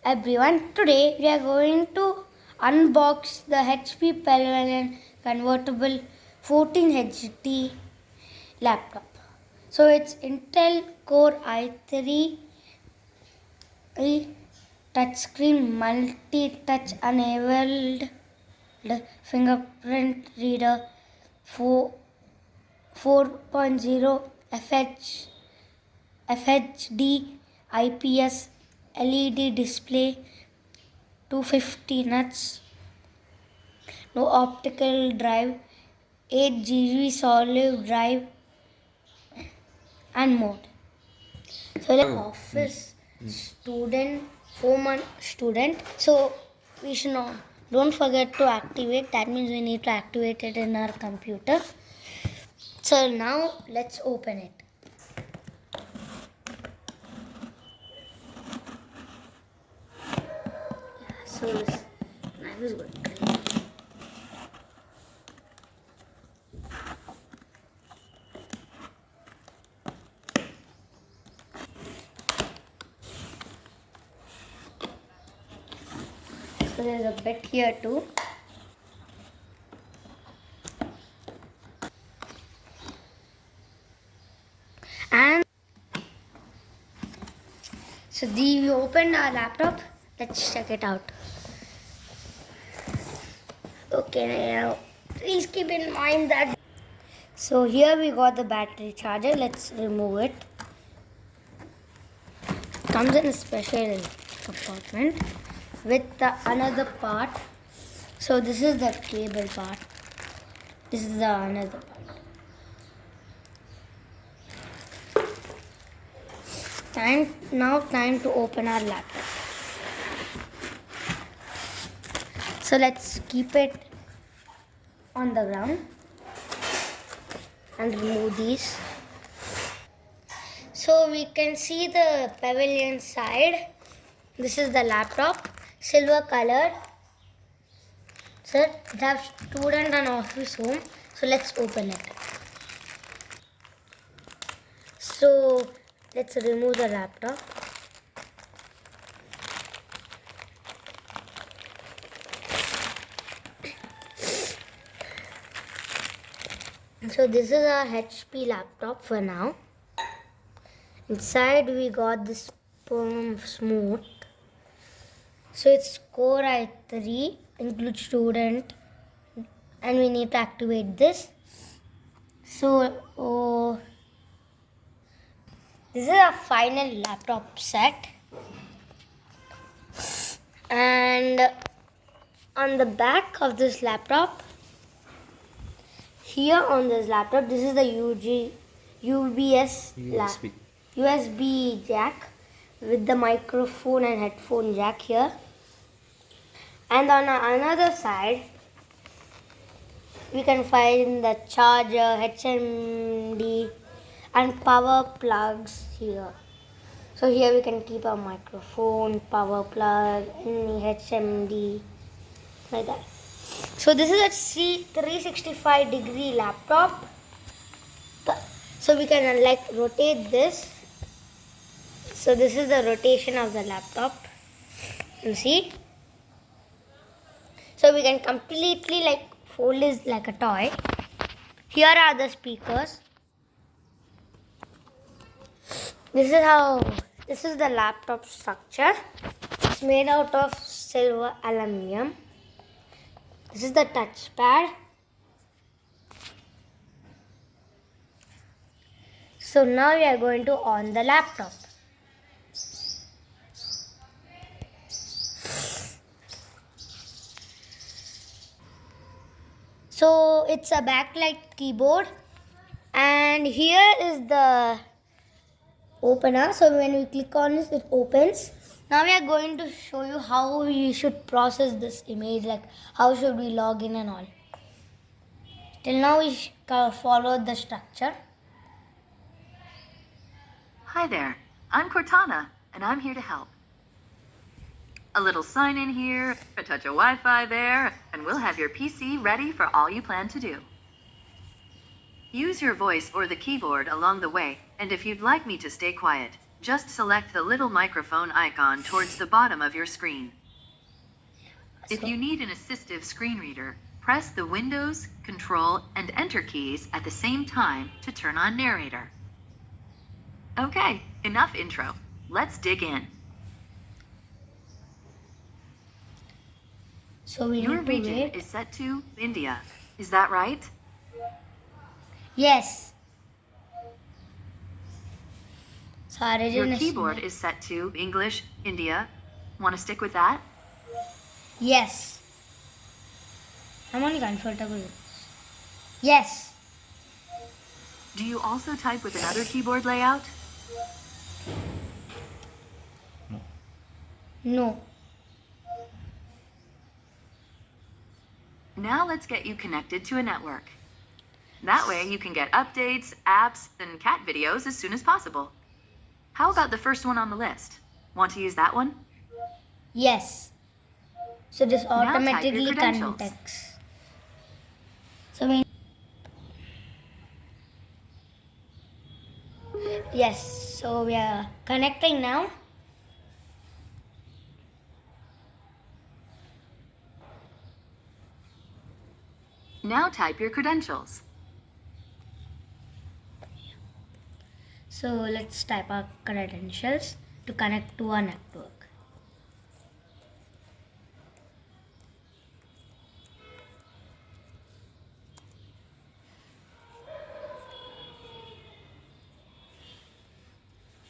Everyone, today we are going to unbox the HP Pavilion Convertible 14HD laptop. So it's Intel Core i3 touchscreen multi-touch enabled fingerprint reader 4.0 FHD IPS LED display, 250 nuts, no optical drive, 8 GB solid drive, and more. So like office student, home and student. So we should not, don't forget to activate. That means we need to activate it in our computer. So now let's open it. So this knife is good. So there's a bit here too. And so we opened our laptop. Let's check it out. Okay, now please keep in mind that. So here we got the battery charger. Let's remove it. Comes in a special compartment with the another part. So this is the cable part. This is the another part. Time to open our laptop. So let's keep it on the ground and remove these. So we can see the Pavilion side. This is the laptop, silver color. So it has student and office home. So let's open it. So let's remove the laptop. So this is our HP laptop for now. Inside we got this smooth. So it's Core i3, includes student, and we need to activate this. So this is our final laptop set. And on the back of this laptop, here on this laptop, this is the USB jack with the microphone and headphone jack here. And on another side, we can find the charger, HMD, and power plugs here. So here we can keep our microphone, power plug, any HMD, like that. So this is a 365 degree laptop. So we can rotate this. So this is the rotation of the laptop. You see? So we can completely fold this like a toy. Here are the speakers. This is the laptop structure. It's made out of silver aluminum. This is the touchpad. So now we are going to on the laptop. So it's a backlight keyboard, and here is the opener. So when we click on this, it opens. Now we are going to show you how we should process this image, like how should we log in and all. Till now we followed the structure. Hi there, I'm Cortana, and I'm here to help. A little sign in here, a touch of Wi-Fi there, and we'll have your PC ready for all you plan to do. Use your voice or the keyboard along the way, and if you'd like me to stay quiet, Just select the little microphone icon towards the bottom of your screen. If you need an assistive screen reader, press the Windows, Control, and Enter keys at the same time to turn on narrator. Okay, enough intro. Let's dig in. So we Your need to region wait. is set to India. Is that right? Yes. So our Your region keyboard is set to English, India. Want to stick with that? Yes. I'm only comfortable with this. Yes. Do you also type with another keyboard layout? No. Now let's get you connected to a network. That way you can get updates, apps, and cat videos as soon as possible. How about the first one on the list? Want to use that one? Yes. So this Now type your automatically credentials. connects. So we Yes. So we are connecting now. Now type your credentials. So let's type our credentials to connect to our network.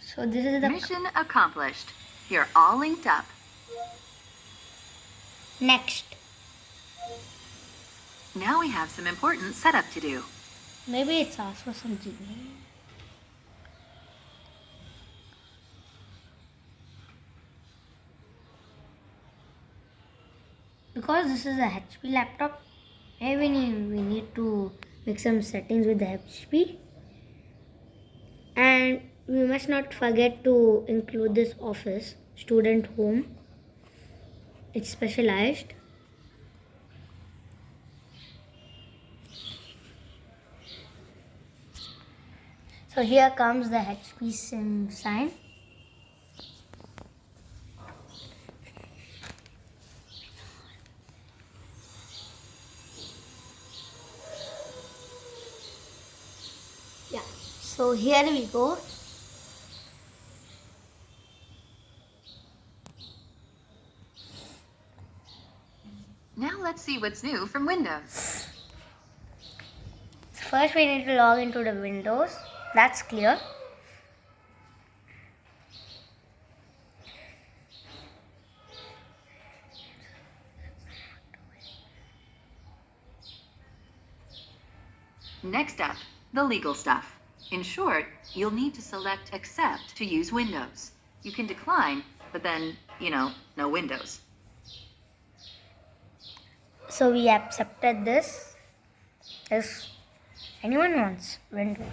So this is the Mission accomplished. You're all linked up. next. Now we have some important setup to do. Maybe it's asked for some Gmail. Because this is a HP laptop, maybe we need to make some settings with the HP. And we must not forget to include this office, student home. It's specialized. So here comes the HP sign. Yeah, so here we go. Now let's see what's new from Windows. First we need to log into the Windows. That's clear. Next up, the legal stuff. In short, you'll need to select Accept to use Windows. You can decline, but then, no Windows. So we accepted this. If anyone wants Windows.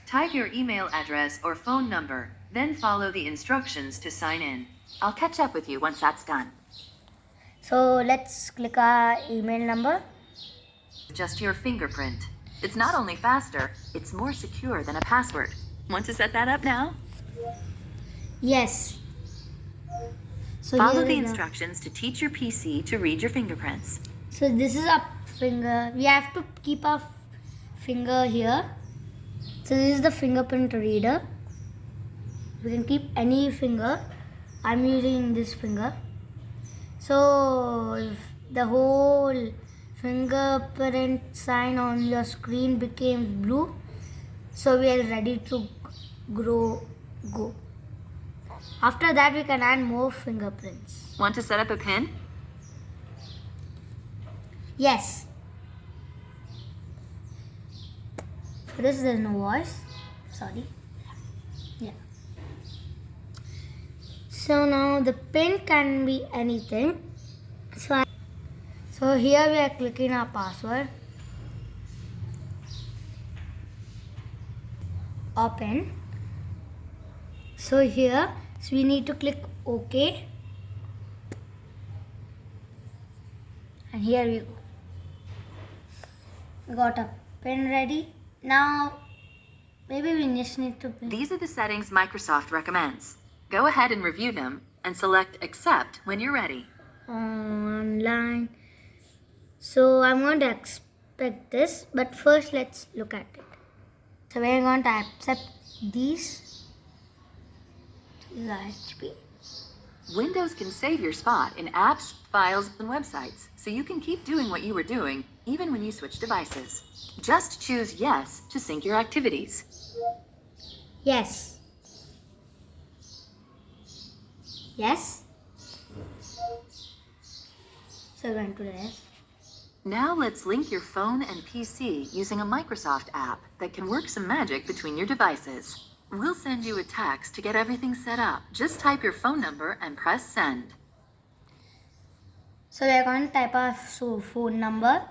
Type your email address or phone number, then follow the instructions to sign in. I'll catch up with you once that's done. So let's click our email number. Just your fingerprint. It's not only faster, it's more secure than a password. Want to set that up now? Yes. So Follow here the is instructions to teach your PC to read your fingerprints. So this is our finger. We have to keep our finger here. So this is the fingerprint reader. We can keep any finger. I'm using this finger. So if the whole fingerprint sign on your screen became blue, so we are ready to go. After that we can add more fingerprints. Want to set up a PIN? Yes. For this there's no voice. Sorry. Yeah. So now the pin can be anything. So here we are clicking our password. Open. So here we need to click OK. And here we go. Got a pin ready. Now Maybe we just need to pick. These are the settings Microsoft recommends. Go ahead and review them and select Accept when you're ready. Online. So I'm going to expect this, but first let's look at it. So we're going to accept these. These are HP. Windows can save your spot in apps, files, and websites, so you can keep doing what you were doing even when you switch devices. Just choose Yes to sync your activities. Yes. Yes. So we're going to do this. Now let's link your phone and PC using a Microsoft app that can work some magic between your devices. We'll send you a text to get everything set up. Just type your phone number and press send. So we are going to type our phone number.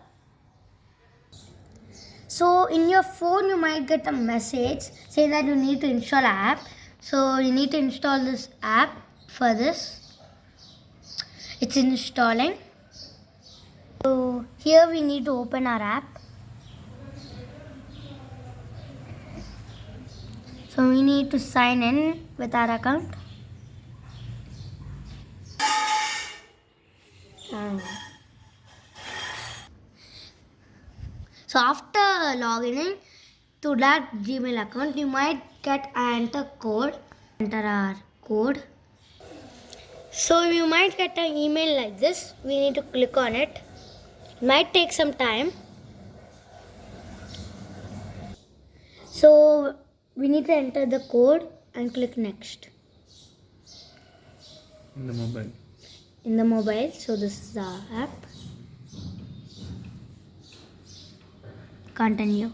So in your phone you might get a message saying that you need to install an app. So you need to install this app for this. It's installing. So here we need to open our app. So we need to sign in with our account. So after logging in to that Gmail account, you might get an enter code. Enter our code. So you might get an email like this. We need to click on it. It might take some time. So we need to enter the code and click next. In the mobile. In the mobile. So this is the app. Continue.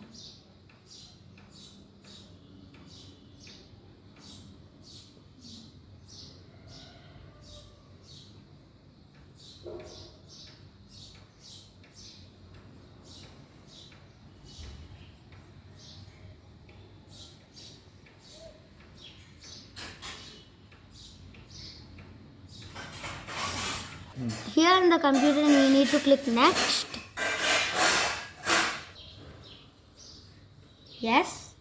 Here in the computer we need to click next. Yes.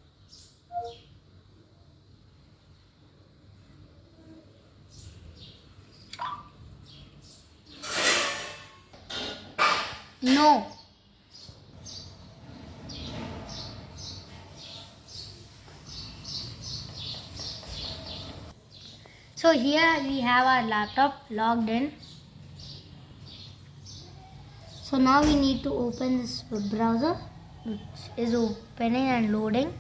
No. So here we have our laptop logged in. So now we need to open this web browser, which is opening and loading.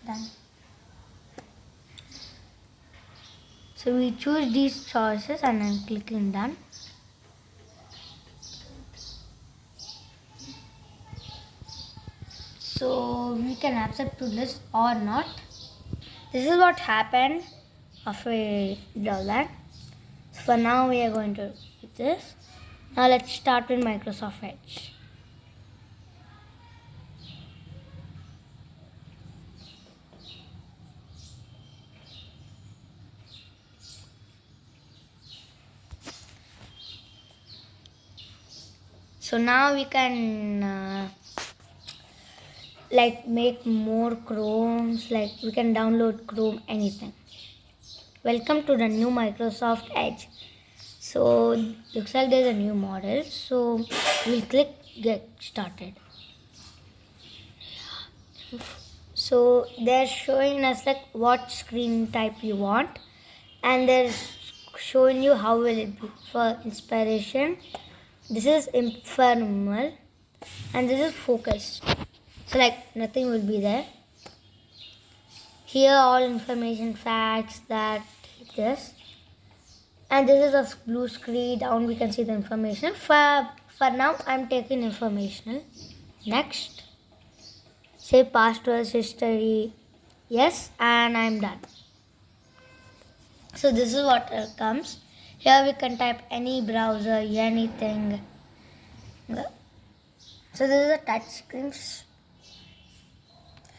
Done. So we choose these choices and I'm clicking done. So we can accept to this or not. This is what happened after we did all that. So for now we are going to do this. Now let's start with Microsoft Edge. So now we can like make more Chromes, like we can download Chrome, anything. Welcome to the new Microsoft Edge. So looks like there's a new model. So we'll click get started. So they're showing us like what screen type you want, and they're showing you how will it be. For inspiration, this is informal and this is focused. So like nothing will be there. Here all information, facts, that, this. And this is a blue screen. Down we can see the information. For now I'm taking informational. Next. Say passwords, history. Yes, and I'm done. So this is what comes. Here we can type any browser, anything. So this is the touch screen.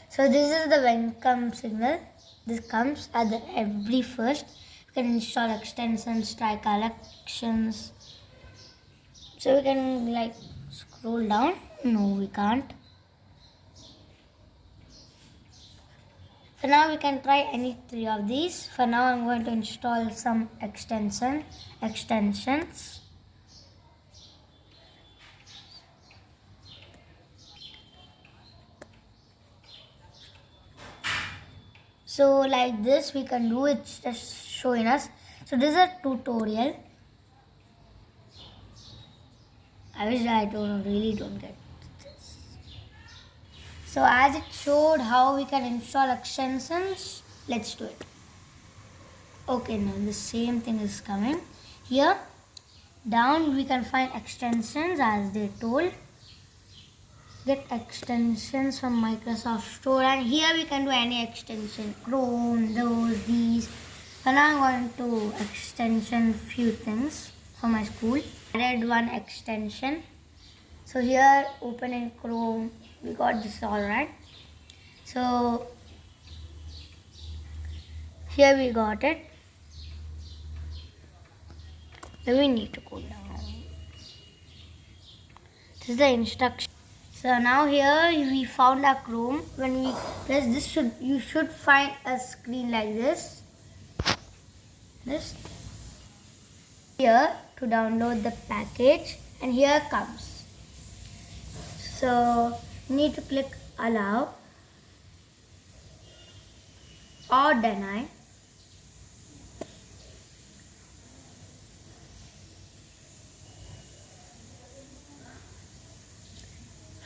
So this is the welcome signal. This comes at the every first. You can install extensions, try collections. So we can like scroll down. No, we can't. So now we can try any three of these. For now I'm going to install some extensions. So like this we can do, it's just showing us. So this is a tutorial. I wish I really don't get this. So as it showed how we can install extensions, let's do it. Okay, now the same thing is coming. Here down we can find extensions as they told. Get extensions from Microsoft Store, and here we can do any extension, Chrome, these. And now I'm going to extension few things for my school. Added one extension. So here open in Chrome, we got this all right. So here we got it. Then we need to go down. This is the instruction. So now here we found our Chrome. When we press this, you should find a screen like this. Here to download the package, and here comes. So you need to click allow or deny.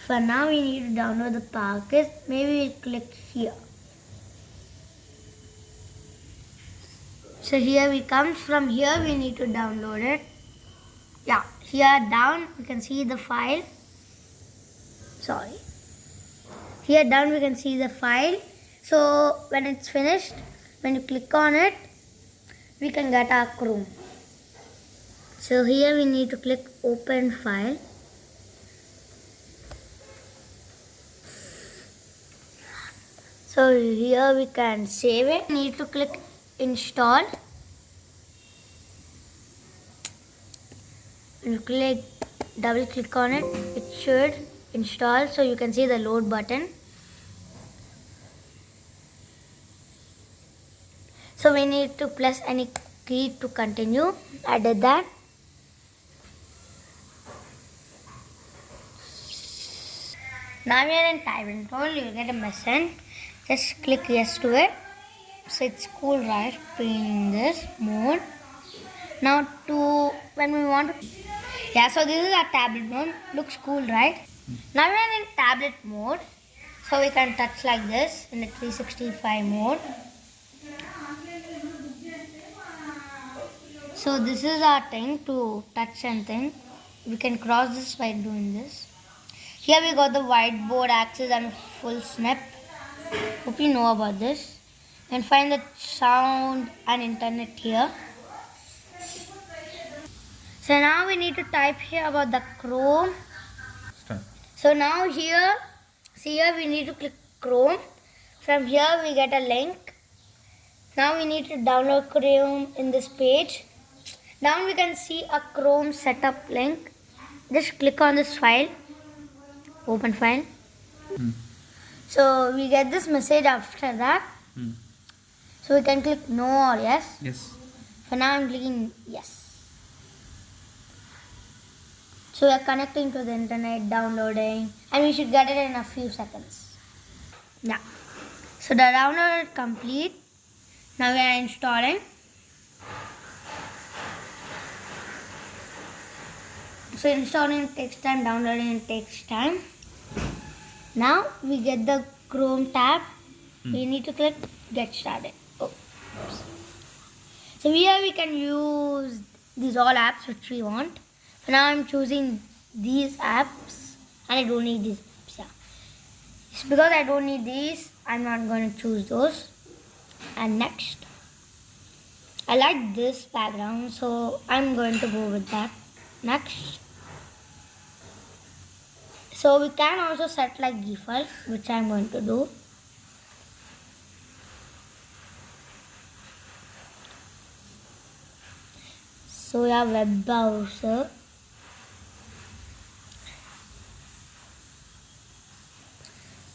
For now we need to download the package. Maybe we'll click here. So here we come. From here we need to download it. Yeah, here down we can see the file. Here down we can see the file. So when it's finished, when you click on it, we can get our Chrome. So here we need to click open file. So here we can save it. We need to click install. When you double click on it, it should install. So you can see the load button. So we need to press any key to continue. I did that. Now we are in time control. You get a message. Just click yes to it. So it's cool, right? In this mode. Now when we want to, so this is our tablet mode. Looks cool, right? Now we are in tablet mode. So we can touch like this in the 365 mode. So this is our thing to touch and thing. We can cross this by doing this. Here we got the whiteboard access and full snap. Hope you know about this. And find the sound and internet here. So now we need to type here about the Chrome. Start. So now here, see here we need to click Chrome. From here we get a link. Now we need to download Chrome in this page. Now we can see a Chrome setup link. Just click on this file. Open file. So we get this message after that. So we can click no or yes. Yes. For now I'm clicking yes. So we are connecting to the internet, downloading, and we should get it in a few seconds. Yeah. So the download is complete. Now we are installing. So installing takes time, downloading takes time. Now we get the Chrome tab. We need to click get started. Oh. So here we can use these all apps which we want. So now I'm choosing these apps and I don't need these apps. Yeah. It's because I don't need these, I'm not going to choose those. And next. I like this background, so I'm going to go with that. Next. So we can also set like default, which I'm going to do. So we have web browser.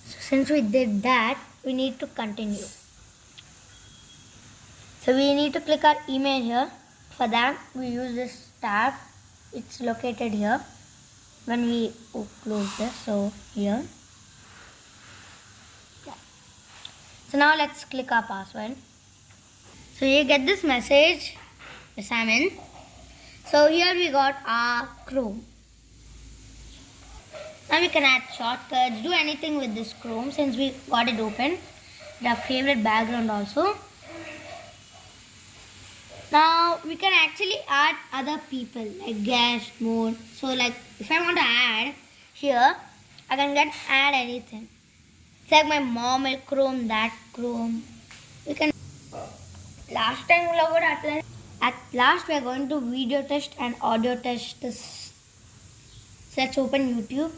So since we did that, we need to continue. So we need to click our email here. For that, we use this tab. It's located here. When we close this, so here. Yeah. So now let's click our password. So you get this message. Yes, I'm in. So here we got our Chrome. Now we can add shortcuts, do anything with this Chrome since we got it open. We have favorite background also. Now we can actually add other people like guest mode. So like if I want to add here, I can get add anything. It's like my mom will Chrome, that Chrome. We can. Last time we logged at last we are going to video test and audio test this. So let's open YouTube.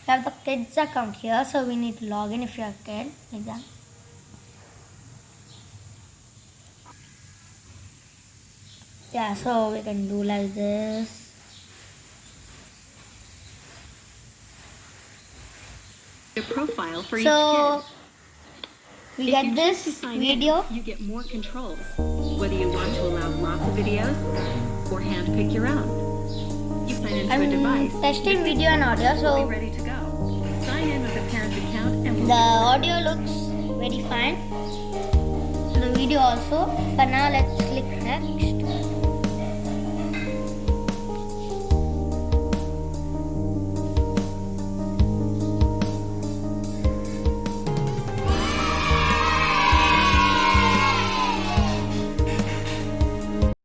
We have the kids account here, so we need to log in if you're a kid like that. Yeah, so we can do like this. A profile for each So kid. we If get you this choose to sign video. in, you get more controls. Whether you want to allow lots of videos or handpick your own. You sign into a I'm device. testing video and audio, We'll so be ready to go. Sign in with a parent account and the audio looks very fine. The video also. For now, let's click next.